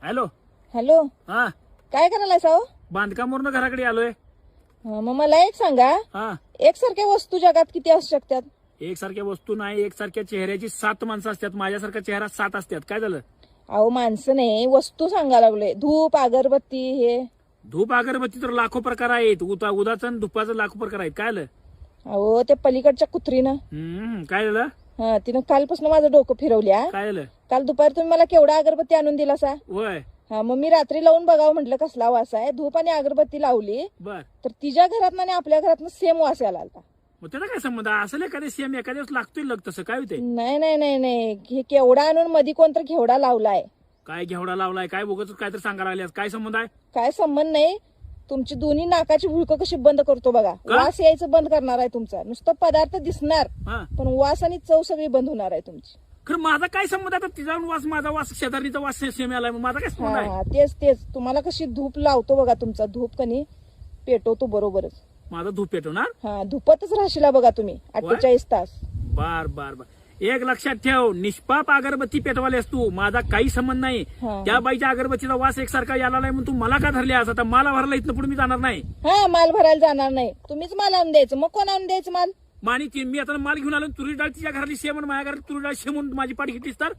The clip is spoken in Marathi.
हॅलो. हॅलो, हा, काय करायला साव? बांधकामावरून घराकडे आलोय. मग मला एक सांगा, हा, एकसारख्या वस्तू जगात किती असू शकतात? एकसारख्या वस्तू नाही, एकसारख्या चेहऱ्याची 7 माणसं असतात. माझ्यासारखा चेहरा 7 असतात. काय झालं? अहो माणसं नाही, वस्तू सांगा लागलोय. धूप, अगरबत्ती हे. धूप अगरबत्ती तर लाखो प्रकार आहेत. उदाचं आणि धुपाचं लाखो प्रकार आहेत. काय झालं? अहो ते पलीकडच्या कुत्रीनं काय झालं? तिनं कालपासून माझं डोकं फिरवल्या. काय झालं? काल दुपारी तुम्ही मला केवढा अगरबत्ती आणून दिला सा? वय मग मी रात्री लावून बघावं म्हटलं कसला वास आहे. धूप आणि अगरबत्ती लावली बर. तर तिच्या घरात आणि आपल्या घरात सेम वास यायला आलता. मग त्याचा काय संबंध? असं एखाद्या सेम एखाद्या लागतोय लग तसं काय होते? नाही नाही नाही नाही, हे केवढा आणून मध्ये कोणतर घेवडा लावलाय. काय घेवडा लावलाय? काय बोगत काय तर सांगायला लागल्यास? काय संबंध आहे? काय संबंध नाही. तुमची दोन्ही नाकाची भुळकं कशी बंद करतो बघा. का? वास यायचं बंद करणार आहे तुमचा. नुसतं पदार्थ दिसणार हा, पण वास आणि चव सगळी बंद होणार आहे तुमची. खरं माझा काय संबंध? आता तिचा वास माझा वास शेजारणीचा वास सेम आलाय. मग माझा काय संबंध आहे? हा तेच तेच, तुम्हाला कशी धूप लावतो बघा, तुमचा धूप कनी पेटवतो बरोबरच. माझा धूप पेटवणार? धुपतच राहशीला बघा तुम्ही 48 तास. बर बर बर. एक लक्षात ठेव, निष्पाप अगरबत्ती पेटवालेस तू. माझा काही संबंध नाही. हा. त्या बाईच्या अगरबत्तीचा वास एकसारखा यायला नाही म्हणून तू मला का धरल्यास? आता मला भरला इथनं पुढे मी जाणार नाही. माल भरायला जाणार नाही. तुम्हीच माल आणून द्यायचं. मग कोण आणून द्यायचं माल? मानी मी आता माल घेऊन आलो. तुरी डाळ तिच्या घरातली सेम, माझ्या घरात तुरी डाळ सेम म्हणून माझी पाठ घेतलीस तर